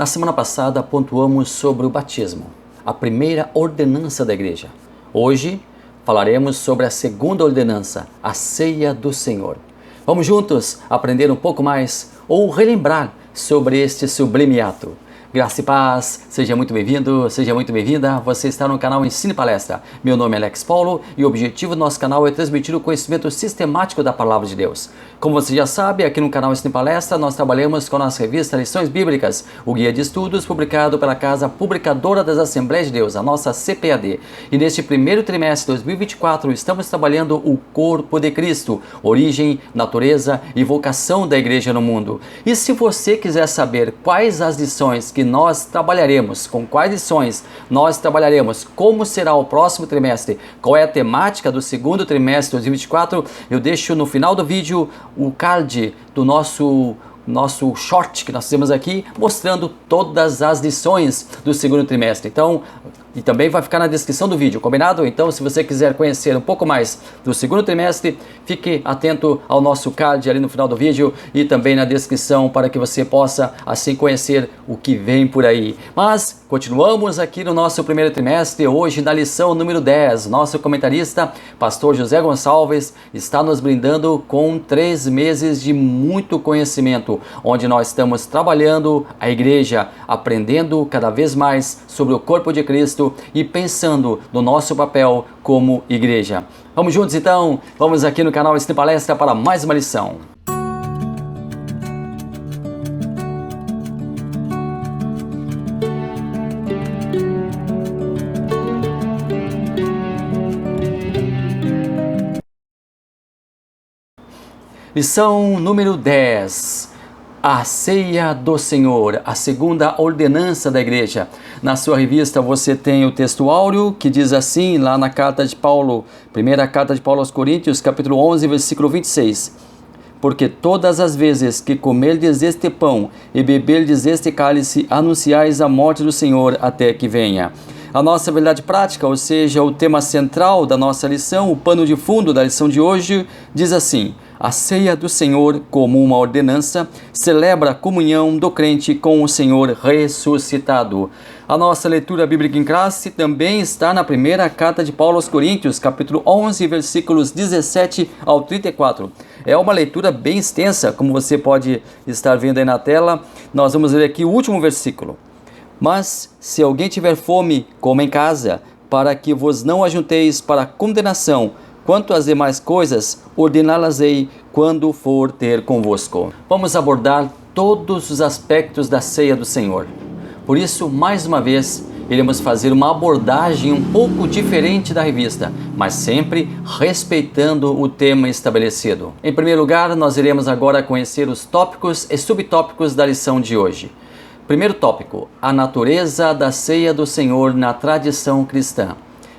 Na semana passada pontuamos sobre o batismo, a primeira ordenança da igreja. Hoje falaremos sobre a segunda ordenança, a ceia do Senhor. Vamos juntos aprender um pouco mais ou relembrar sobre este sublime ato. Graça e paz, seja muito bem-vindo, seja muito bem-vinda. Você está no canal Ensine Palestra. Meu nome é Alex Paulo e o objetivo do nosso canal é transmitir o conhecimento sistemático da Palavra de Deus. Como você já sabe, aqui no canal Ensine Palestra nós trabalhamos com a nossa revista Lições Bíblicas, o guia de estudos publicado pela Casa Publicadora das Assembleias de Deus, a nossa CPAD. E neste primeiro trimestre de 2024 estamos trabalhando o corpo de Cristo, origem, natureza e vocação da igreja no mundo. E se você quiser saber quais as lições que nós trabalharemos, com quais lições nós trabalharemos, como será o próximo trimestre, qual é a temática do segundo trimestre de 2024, eu deixo no final do vídeo o card do nosso short que nós temos aqui, mostrando todas as lições do segundo trimestre. Então, e também vai ficar na descrição do vídeo, combinado? Então, se você quiser conhecer um pouco mais do segundo trimestre, fique atento ao nosso card ali no final do vídeo e também na descrição para que você possa assim conhecer o que vem por aí. Mas continuamos aqui no nosso primeiro trimestre, hoje na lição número 10. Nosso comentarista, pastor José Gonçalves, está nos brindando com 3 meses de muito conhecimento, onde nós estamos trabalhando a igreja, aprendendo cada vez mais sobre o corpo de Cristo e pensando no nosso papel como igreja. Vamos juntos então? Vamos aqui no canal Ensine Palestra para mais uma lição. Lição número 10. A ceia do Senhor, a segunda ordenança da igreja. Na sua revista você tem o texto áureo que diz assim, lá na carta de Paulo, primeira carta de Paulo aos Coríntios, capítulo 11, versículo 26. Porque todas as vezes que comerdes este pão e beberdes este cálice, anunciais a morte do Senhor até que venha. A nossa verdade prática, ou seja, o tema central da nossa lição, o pano de fundo da lição de hoje, diz assim: a ceia do Senhor, como uma ordenança, celebra a comunhão do crente com o Senhor ressuscitado. A nossa leitura bíblica em classe também está na primeira carta de Paulo aos Coríntios, capítulo 11, versículos 17 ao 34. É uma leitura bem extensa, como você pode estar vendo aí na tela. Nós vamos ler aqui o último versículo. Mas, se alguém tiver fome, coma em casa, para que vos não ajunteis para condenação. Quanto às demais coisas, ordená-las-ei quando for ter convosco. Vamos abordar todos os aspectos da ceia do Senhor. Por isso, mais uma vez, iremos fazer uma abordagem um pouco diferente da revista, mas sempre respeitando o tema estabelecido. Em primeiro lugar, nós iremos agora conhecer os tópicos e subtópicos da lição de hoje. Primeiro tópico, a natureza da ceia do Senhor na tradição cristã.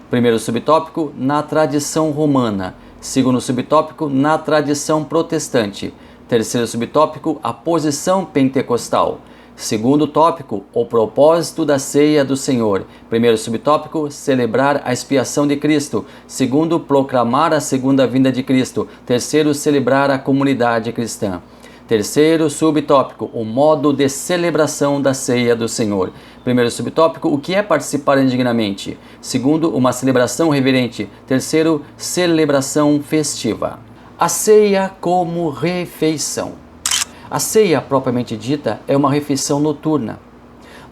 Primeiro subtópico, na tradição romana. Segundo subtópico, na tradição protestante. Terceiro subtópico, a posição pentecostal. Segundo tópico, o propósito da ceia do Senhor. Primeiro subtópico, celebrar a expiação de Cristo. Segundo, proclamar a segunda vinda de Cristo. Terceiro, celebrar a comunidade cristã. Terceiro subtópico, o modo de celebração da ceia do Senhor. Primeiro subtópico, o que é participar indignamente. Segundo, uma celebração reverente. Terceiro, celebração festiva. A ceia como refeição. A ceia, propriamente dita, é uma refeição noturna.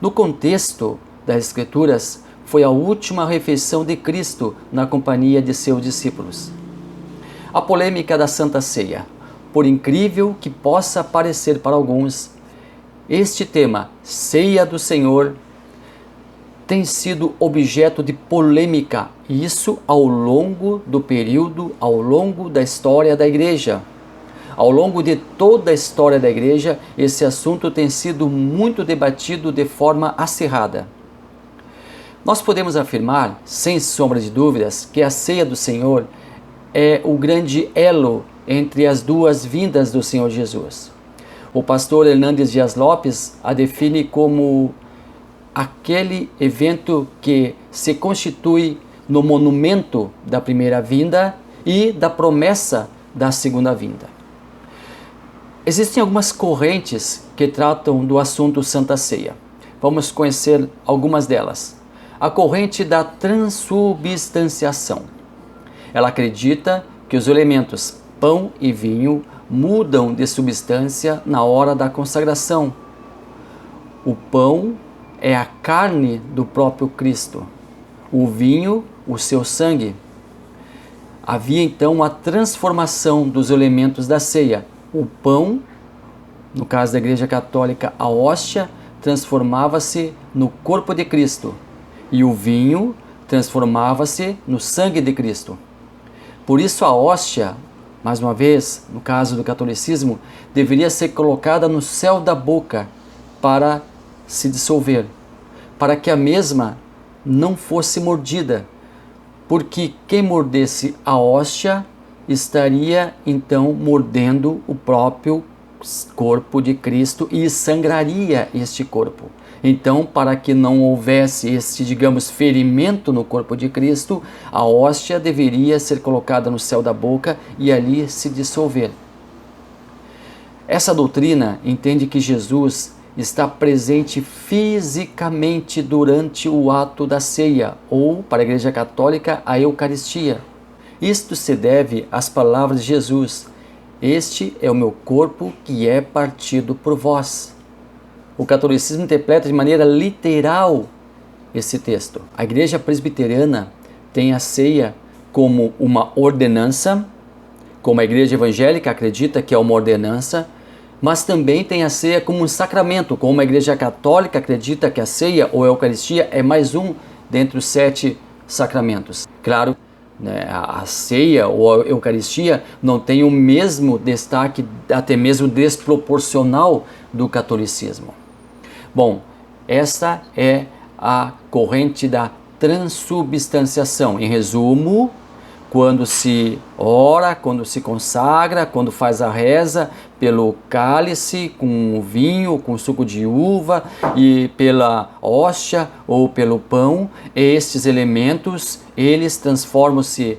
No contexto das Escrituras, foi a última refeição de Cristo na companhia de seus discípulos. A polêmica da Santa Ceia. Por incrível que possa parecer para alguns, este tema, ceia do Senhor, tem sido objeto de polêmica, e isso ao longo do período, ao longo da história da igreja. Ao longo de toda a história da igreja, esse assunto tem sido muito debatido de forma acirrada. Nós podemos afirmar, sem sombra de dúvidas, que a ceia do Senhor é o grande elo entre as duas vindas do Senhor Jesus. O pastor Hernandes Dias Lopes a define como aquele evento que se constitui no monumento da primeira vinda e da promessa da segunda vinda. Existem algumas correntes que tratam do assunto Santa Ceia. Vamos conhecer algumas delas. A corrente da transubstanciação. Ela acredita que os elementos pão e vinho mudam de substância na hora da consagração. O pão é a carne do próprio Cristo, o vinho, o seu sangue. Havia então a transformação dos elementos da ceia. O pão, no caso da Igreja Católica, a hóstia, transformava-se no corpo de Cristo e o vinho transformava-se no sangue de Cristo. Por isso a hóstia, mais uma vez, no caso do catolicismo, deveria ser colocada no céu da boca para se dissolver, para que a mesma não fosse mordida, porque quem mordesse a hóstia estaria então mordendo o próprio corpo de Cristo e sangraria este corpo. Então, para que não houvesse este, digamos, ferimento no corpo de Cristo, a hóstia deveria ser colocada no céu da boca e ali se dissolver. Essa doutrina entende que Jesus está presente fisicamente durante o ato da ceia, ou, para a Igreja Católica, a Eucaristia. Isto se deve às palavras de Jesus: "Este é o meu corpo que é partido por vós." O catolicismo interpreta de maneira literal esse texto. A Igreja Presbiteriana tem a ceia como uma ordenança, como a Igreja Evangélica acredita que é uma ordenança, mas também tem a ceia como um sacramento, como a Igreja Católica acredita que a ceia ou a Eucaristia é mais um dentre os 7 sacramentos. Claro, né, a ceia ou a Eucaristia não tem o mesmo destaque, até mesmo desproporcional, do catolicismo. Bom, esta é a corrente da transubstanciação. Em resumo, quando se ora, quando se consagra, quando faz a reza pelo cálice com o vinho, com suco de uva e pela hóstia ou pelo pão, estes elementos, eles transformam-se,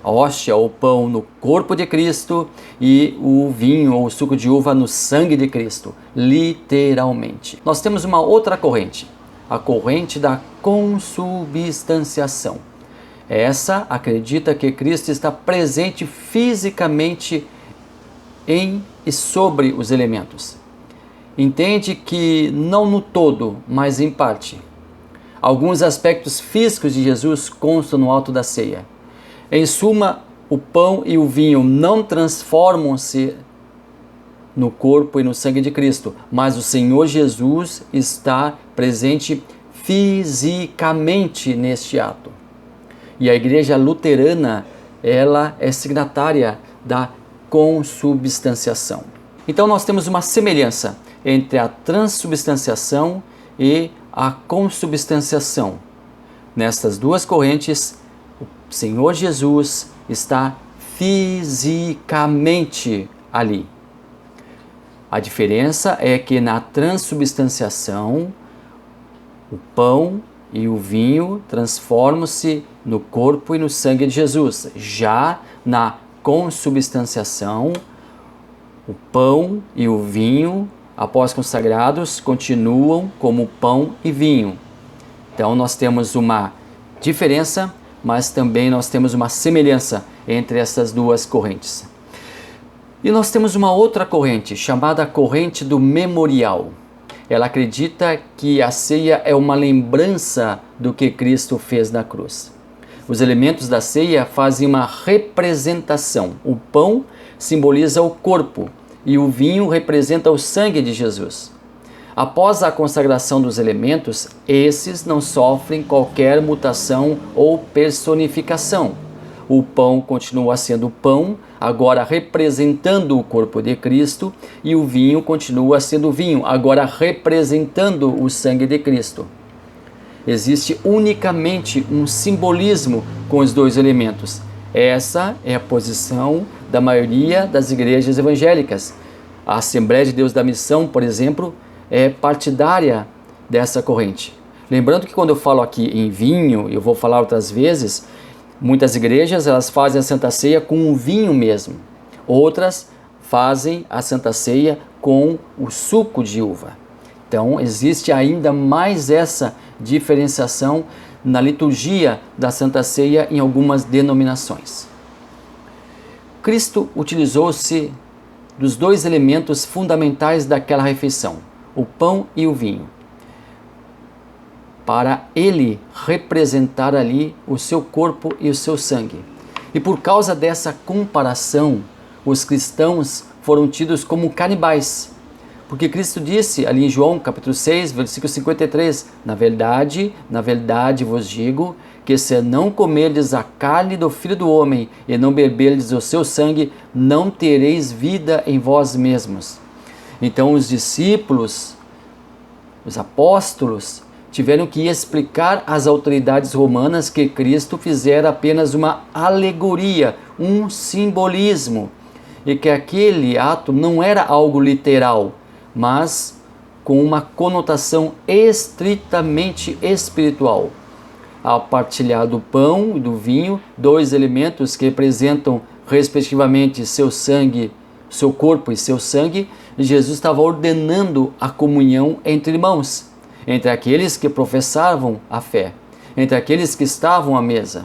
a hóstia ou pão, no corpo de Cristo e o vinho ou o suco de uva no sangue de Cristo, literalmente. Nós temos uma outra corrente, a corrente da consubstanciação. Essa acredita que Cristo está presente fisicamente em e sobre os elementos. Entende que não no todo, mas em parte. Alguns aspectos físicos de Jesus constam no ato da ceia. Em suma, o pão e o vinho não transformam-se no corpo e no sangue de Cristo, mas o Senhor Jesus está presente fisicamente neste ato. E a Igreja Luterana, ela é signatária da consubstanciação. Então nós temos uma semelhança entre a transubstanciação e a consubstanciação. Nestas duas correntes, o Senhor Jesus está fisicamente ali. A diferença é que na transubstanciação, o pão e o vinho transformam-se no corpo e no sangue de Jesus. Já na consubstanciação, o pão e o vinho, após consagrados, continuam como pão e vinho. Então nós temos uma diferença, mas também nós temos uma semelhança entre essas duas correntes. E nós temos uma outra corrente, chamada corrente do memorial. Ela acredita que a ceia é uma lembrança do que Cristo fez na cruz. Os elementos da ceia fazem uma representação. O pão simboliza o corpo e o vinho representa o sangue de Jesus. Após a consagração dos elementos, esses não sofrem qualquer mutação ou personificação. O pão continua sendo pão, agora representando o corpo de Cristo, e o vinho continua sendo vinho, agora representando o sangue de Cristo. Existe unicamente um simbolismo com os dois elementos. Essa é a posição da maioria das igrejas evangélicas. A Assembleia de Deus da Missão, por exemplo, é partidária dessa corrente. Lembrando que quando eu falo aqui em vinho, eu vou falar outras vezes, muitas igrejas elas fazem a Santa Ceia com o vinho mesmo. Outras fazem a Santa Ceia com o suco de uva. Então, existe ainda mais essa diferenciação na liturgia da Santa Ceia em algumas denominações. Cristo utilizou-se dos dois elementos fundamentais daquela refeição, o pão e o vinho, para ele representar ali o seu corpo e o seu sangue. E por causa dessa comparação, os cristãos foram tidos como canibais. Porque Cristo disse ali em João capítulo 6, versículo 53, na verdade vos digo, que se não comerdes a carne do Filho do Homem e não beberdes o seu sangue, não tereis vida em vós mesmos. Então os discípulos, os apóstolos, tiveram que explicar às autoridades romanas que Cristo fizera apenas uma alegoria, um simbolismo, e que aquele ato não era algo literal, mas com uma conotação estritamente espiritual. Ao partilhar do pão e do vinho, dois elementos que representam respectivamente seu sangue, seu corpo e seu sangue, Jesus estava ordenando a comunhão entre irmãos, entre aqueles que professavam a fé, entre aqueles que estavam à mesa,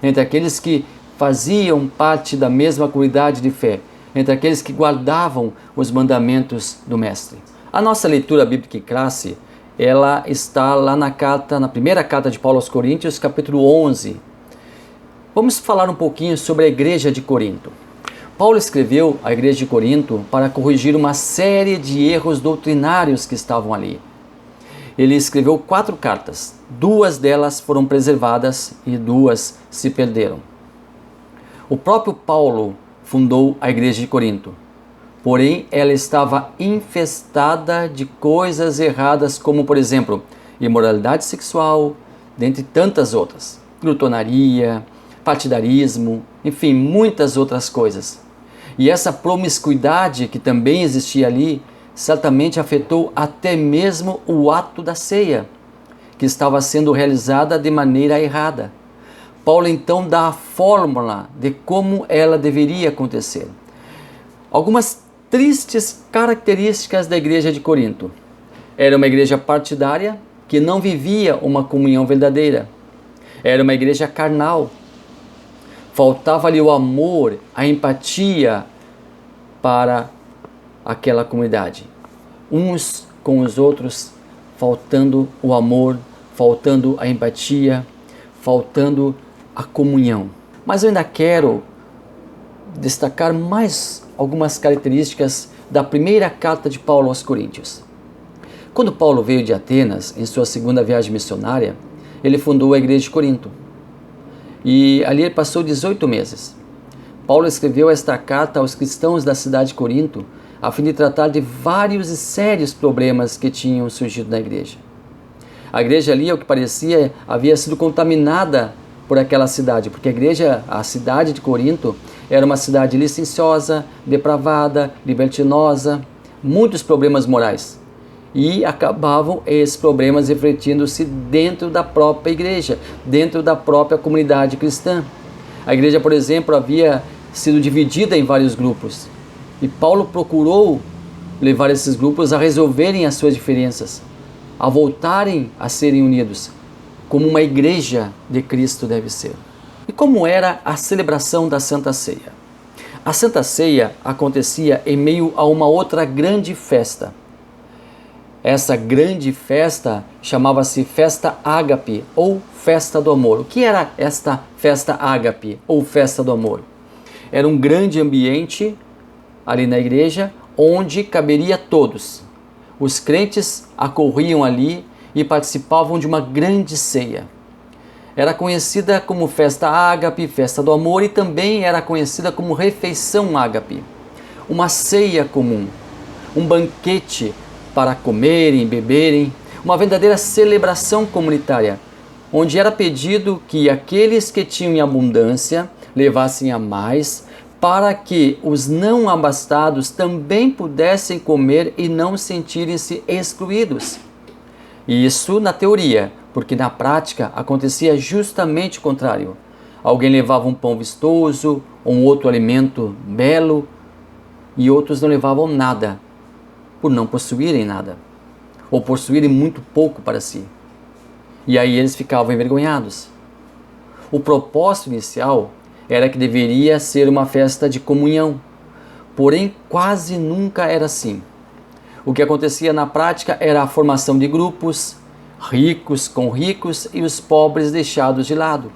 entre aqueles que faziam parte da mesma comunidade de fé, entre aqueles que guardavam os mandamentos do Mestre. A nossa leitura bíblica em classe, ela está lá na primeira carta de Paulo aos Coríntios, capítulo 11. Vamos falar um pouquinho sobre a igreja de Corinto. Paulo escreveu à igreja de Corinto para corrigir uma série de erros doutrinários que estavam ali. Ele escreveu 4 cartas, 2 delas foram preservadas e 2 se perderam. O próprio Paulo fundou a igreja de Corinto, porém ela estava infestada de coisas erradas como, por exemplo, imoralidade sexual, dentre tantas outras, glutonaria, partidarismo, enfim, muitas outras coisas. E essa promiscuidade que também existia ali, certamente afetou até mesmo o ato da ceia, que estava sendo realizada de maneira errada. Paulo então dá a fórmula de como ela deveria acontecer. Algumas tristes características da igreja de Corinto. Era uma igreja partidária que não vivia uma comunhão verdadeira. Era uma igreja carnal. Faltava-lhe o amor, a empatia para aquela comunidade. Uns com os outros, faltando o amor, faltando a empatia, faltando a comunhão. Mas eu ainda quero destacar mais algumas características da primeira carta de Paulo aos Coríntios. Quando Paulo veio de Atenas, em sua segunda viagem missionária, ele fundou a igreja de Corinto. E ali ele passou 18 meses. Paulo escreveu esta carta aos cristãos da cidade de Corinto, a fim de tratar de vários e sérios problemas que tinham surgido na igreja. A igreja ali, ao que parecia, havia sido contaminada por aquela cidade, porque a cidade de Corinto, era uma cidade licenciosa, depravada, libertinosa, muitos problemas morais. E acabavam esses problemas refletindo-se dentro da própria igreja, dentro da própria comunidade cristã. A igreja, por exemplo, havia sido dividida em vários grupos. E Paulo procurou levar esses grupos a resolverem as suas diferenças, a voltarem a serem unidos, como uma igreja de Cristo deve ser. E como era a celebração da Santa Ceia? A Santa Ceia acontecia em meio a uma outra grande festa. Essa grande festa chamava-se Festa Ágape ou Festa do Amor. O que era esta Festa Ágape ou Festa do Amor? Era um grande ambiente ali na igreja onde caberia todos. Os crentes acorriam ali e participavam de uma grande ceia. Era conhecida como Festa Ágape, Festa do Amor, e também era conhecida como Refeição Ágape. Uma ceia comum, um banquete para comerem, beberem, uma verdadeira celebração comunitária, onde era pedido que aqueles que tinham em abundância levassem a mais, para que os não abastados também pudessem comer e não sentirem-se excluídos. Isso na teoria, porque na prática acontecia justamente o contrário. Alguém levava um pão vistoso, um outro alimento belo, e outros não levavam nada, por não possuírem nada. ou possuírem muito pouco para si. E aí eles ficavam envergonhados. O propósito inicial era que deveria ser uma festa de comunhão, porém quase nunca era assim. O que acontecia na prática era a formação de grupos, ricos com ricos e os pobres deixados de lado.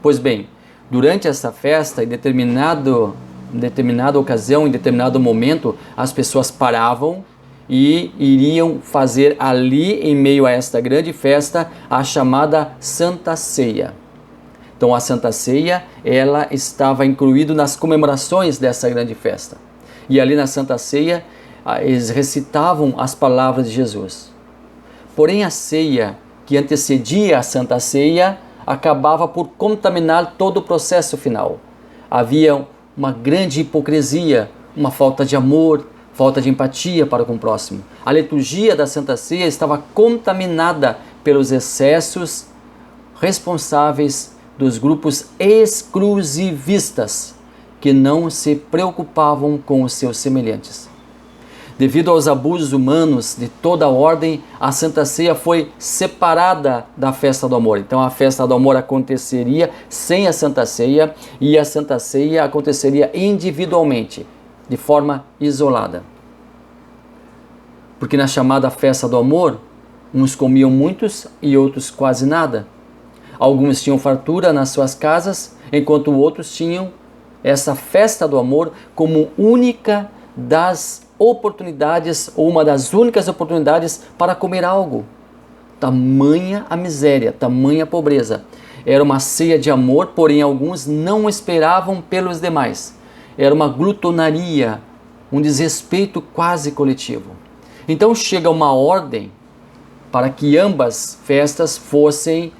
Pois bem, durante essa festa, em determinada ocasião, em determinado momento, as pessoas paravam e iriam fazer ali, em meio a esta grande festa, a chamada Santa Ceia. Então a Santa Ceia, ela estava incluída nas comemorações dessa grande festa. E ali na Santa Ceia, eles recitavam as palavras de Jesus. Porém a ceia que antecedia a Santa Ceia acabava por contaminar todo o processo final. Havia uma grande hipocrisia, uma falta de amor, falta de empatia para com o próximo. A liturgia da Santa Ceia estava contaminada pelos excessos responsáveis dos grupos exclusivistas que não se preocupavam com os seus semelhantes. Devido aos abusos humanos de toda a ordem, a Santa Ceia foi separada da festa do amor. Então a festa do amor aconteceria sem a Santa Ceia e a Santa Ceia aconteceria individualmente, de forma isolada. Porque na chamada festa do amor, uns comiam muitos e outros quase nada. Alguns tinham fartura nas suas casas, enquanto outros tinham essa festa do amor como única das oportunidades, ou uma das únicas oportunidades para comer algo. Tamanha a miséria, tamanha a pobreza. Era uma ceia de amor, porém alguns não esperavam pelos demais. Era uma glutonaria, um desrespeito quase coletivo. Então chega uma ordem para que ambas festas fossem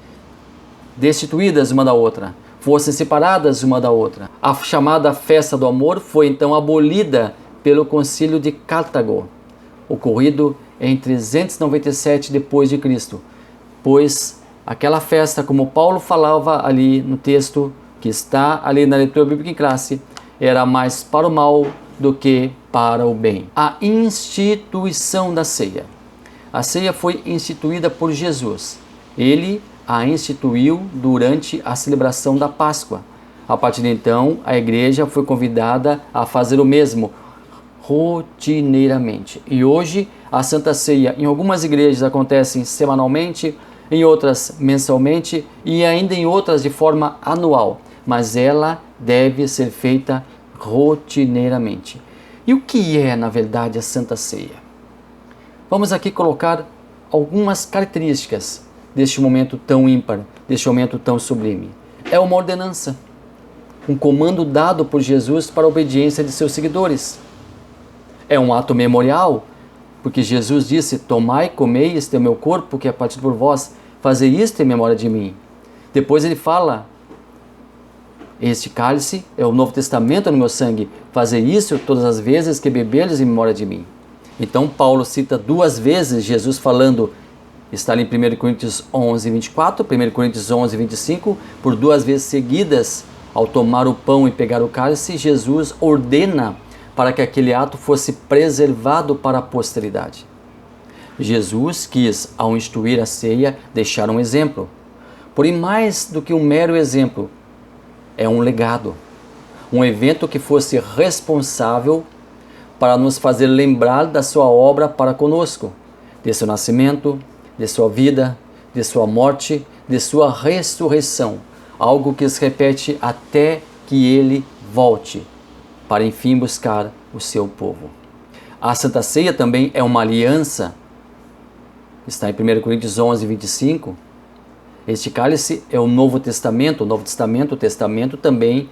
destituídas uma da outra, fossem separadas uma da outra. A chamada festa do amor foi então abolida pelo Concílio de Cartago, ocorrido em 397 d.C., pois aquela festa, como Paulo falava ali no texto que está ali na leitura bíblica em classe, era mais para o mal do que para o bem. A instituição da ceia. A ceia foi instituída por Jesus. Ele a instituiu durante a celebração da Páscoa. A partir de então, a igreja foi convidada a fazer o mesmo, rotineiramente. E hoje a Santa Ceia em algumas igrejas acontece semanalmente, em outras mensalmente e ainda em outras de forma anual, mas ela deve ser feita rotineiramente. E o que é, na verdade, a Santa Ceia? Vamos aqui colocar algumas características deste momento tão ímpar, deste momento tão sublime. É uma ordenança, um comando dado por Jesus para a obediência de seus seguidores. É um ato memorial, porque Jesus disse: tomai, comei, este é o meu corpo que é partido por vós, fazei isto em memória de mim. Depois ele fala: este cálice é o Novo Testamento no meu sangue, fazei isso todas as vezes que beberdes em memória de mim. Então Paulo cita duas vezes Jesus falando, está ali em 1 Coríntios 11, 24, 1 Coríntios 11, 25, por duas vezes seguidas, ao tomar o pão e pegar o cálice, Jesus ordena para que aquele ato fosse preservado para a posteridade. Jesus quis, ao instituir a ceia, deixar um exemplo. Porém, mais do que um mero exemplo, é um legado. Um evento que fosse responsável para nos fazer lembrar da sua obra para conosco, de seu nascimento, de sua vida, de sua morte, de sua ressurreição. Algo que se repete até que ele volte, para enfim buscar o seu povo. A Santa Ceia também é uma aliança. Está em 1 Coríntios 11, 25. Este cálice é o Novo Testamento. O Testamento também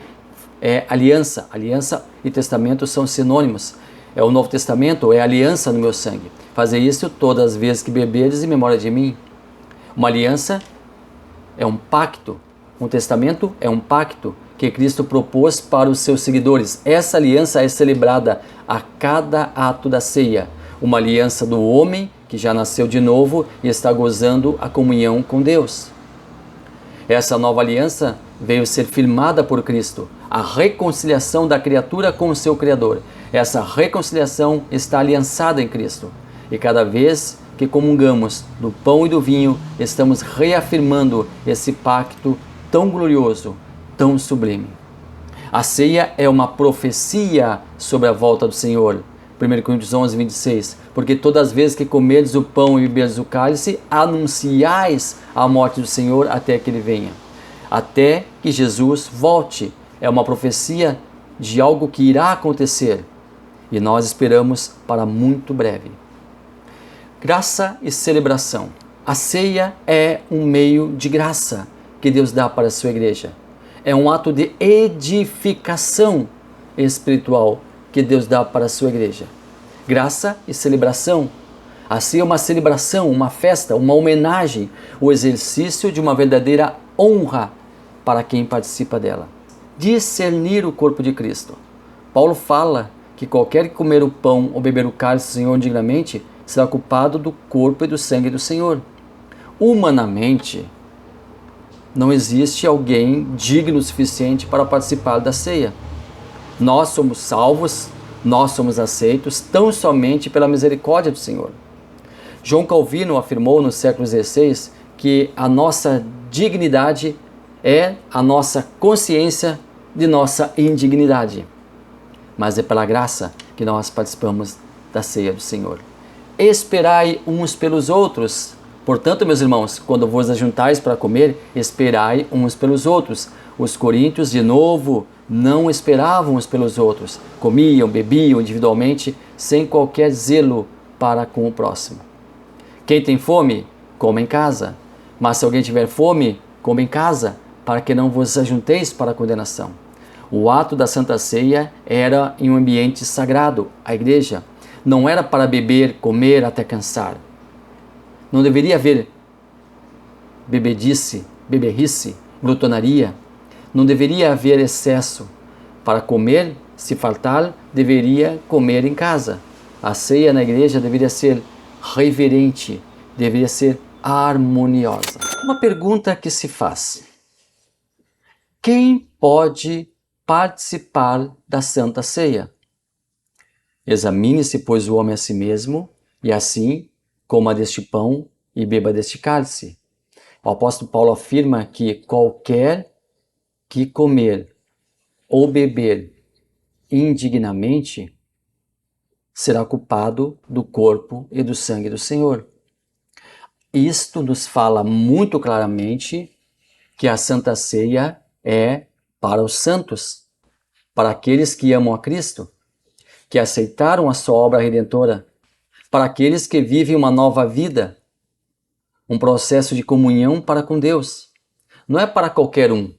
é aliança. Aliança e testamento são sinônimos. É o Novo Testamento, é aliança no meu sangue. Fazei isso todas as vezes que beberes em memória de mim. Uma aliança é um pacto. Um testamento é um pacto que Cristo propôs para os seus seguidores. Essa aliança é celebrada a cada ato da ceia. Uma aliança do homem que já nasceu de novo e está gozando a comunhão com Deus. Essa nova aliança veio ser firmada por Cristo, a reconciliação da criatura com o seu Criador. Essa reconciliação está aliançada em Cristo. E cada vez que comungamos do pão e do vinho, estamos reafirmando esse pacto tão glorioso, tão sublime. A ceia é uma profecia sobre a volta do Senhor. 1 Coríntios 11, 26. Porque todas as vezes que comerdes o pão e beberdes o cálice, anunciais a morte do Senhor até que Ele venha. Até que Jesus volte. É uma profecia de algo que irá acontecer. E nós esperamos para muito breve. Graça e celebração. A ceia é um meio de graça que Deus dá para a sua igreja. É um ato de edificação espiritual que Deus dá para a sua igreja. Graça e celebração. A ceia é uma celebração, uma festa, uma homenagem, o exercício de uma verdadeira honra para quem participa dela. Discernir o corpo de Cristo. Paulo fala que qualquer que comer o pão ou beber o cálice do Senhor indignamente será culpado do corpo e do sangue do Senhor. Humanamente, não existe alguém digno o suficiente para participar da ceia. Nós somos salvos, nós somos aceitos tão somente pela misericórdia do Senhor. João Calvino afirmou no século XVI que a nossa dignidade é a nossa consciência de nossa indignidade. Mas é pela graça que nós participamos da ceia do Senhor. Esperai uns pelos outros. Portanto, meus irmãos, quando vos ajuntais para comer, esperai uns pelos outros. Os coríntios, de novo, não esperavam uns pelos outros. Comiam, bebiam individualmente, sem qualquer zelo para com o próximo. Quem tem fome, coma em casa. Mas se alguém tiver fome, coma em casa, para que não vos ajunteis para a condenação. O ato da Santa Ceia era em um ambiente sagrado, a igreja. Não era para beber, comer até cansar. Não deveria haver bebedice, beberrice, glutonaria. Não deveria haver excesso. Para comer, se faltar, deveria comer em casa. A ceia na igreja deveria ser reverente, deveria ser harmoniosa. Uma pergunta que se faz: quem pode participar da Santa Ceia? Examine-se, pois, o homem a si mesmo, e assim coma deste pão e beba deste cálice. O apóstolo Paulo afirma que qualquer que comer ou beber indignamente será culpado do corpo e do sangue do Senhor. Isto nos fala muito claramente que a Santa Ceia é para os santos, para aqueles que amam a Cristo, que aceitaram a sua obra redentora, para aqueles que vivem uma nova vida, um processo de comunhão para com Deus. Não é para qualquer um.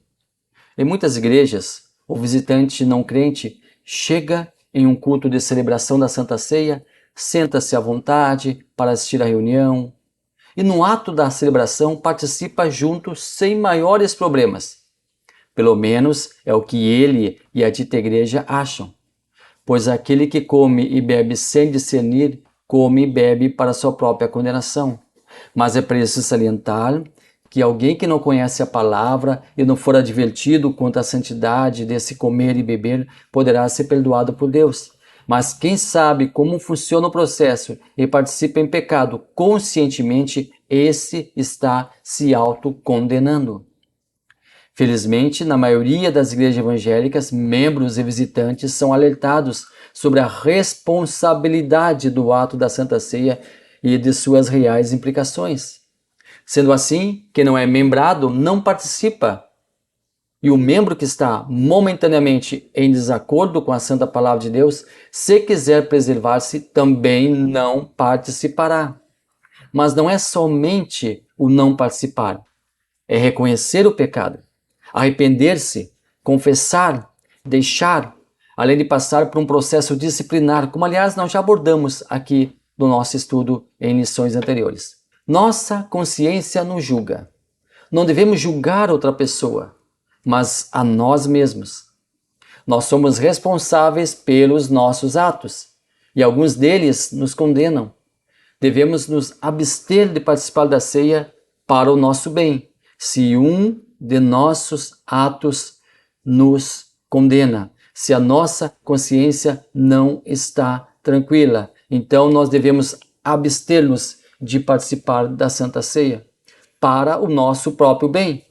Em muitas igrejas, o visitante não crente chega em um culto de celebração da Santa Ceia, senta-se à vontade para assistir à reunião e no ato da celebração participa junto sem maiores problemas. Pelo menos é o que ele e a dita igreja acham. Pois aquele que come e bebe sem discernir, come e bebe para sua própria condenação. Mas é preciso salientar que alguém que não conhece a palavra e não for advertido quanto à santidade desse comer e beber, poderá ser perdoado por Deus. Mas quem sabe como funciona o processo e participa em pecado conscientemente, esse está se autocondenando. Felizmente, na maioria das igrejas evangélicas, membros e visitantes são alertados sobre a responsabilidade do ato da Santa Ceia e de suas reais implicações. Sendo assim, quem não é membrado não participa. E o membro que está momentaneamente em desacordo com a Santa Palavra de Deus, se quiser preservar-se, também não participará. Mas não é somente o não participar, é reconhecer o pecado, arrepender-se, confessar, deixar, além de passar por um processo disciplinar, como aliás nós já abordamos aqui no nosso estudo em lições anteriores. Nossa consciência nos julga. Não devemos julgar outra pessoa, mas a nós mesmos. Nós somos responsáveis pelos nossos atos, e alguns deles nos condenam. Devemos nos abster de participar da ceia para o nosso bem, se um de nossos atos nos condena, se a nossa consciência não está tranquila. Então nós devemos abster-nos de participar da Santa Ceia, para o nosso próprio bem.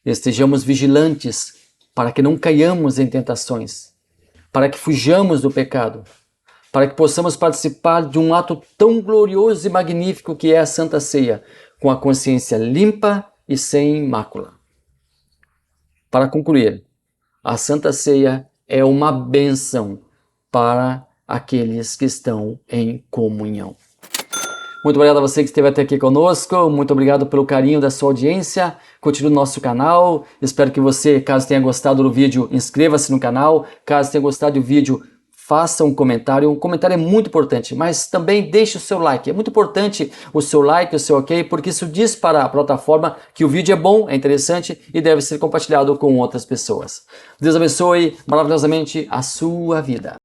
Estejamos vigilantes para que não caiamos em tentações, para que fujamos do pecado, para que possamos participar de um ato tão glorioso e magnífico que é a Santa Ceia, com a consciência limpa e sem mácula. Para concluir, a Santa Ceia é uma bênção para aqueles que estão em comunhão. Muito obrigado a você que esteve até aqui conosco, muito obrigado pelo carinho da sua audiência, continue no nosso canal, espero que você, caso tenha gostado do vídeo, inscreva-se no canal, caso tenha gostado do vídeo, faça um comentário é muito importante, mas também deixe o seu like, é muito importante o seu like, o seu ok, porque isso diz para a plataforma que o vídeo é bom, é interessante e deve ser compartilhado com outras pessoas. Deus abençoe maravilhosamente a sua vida.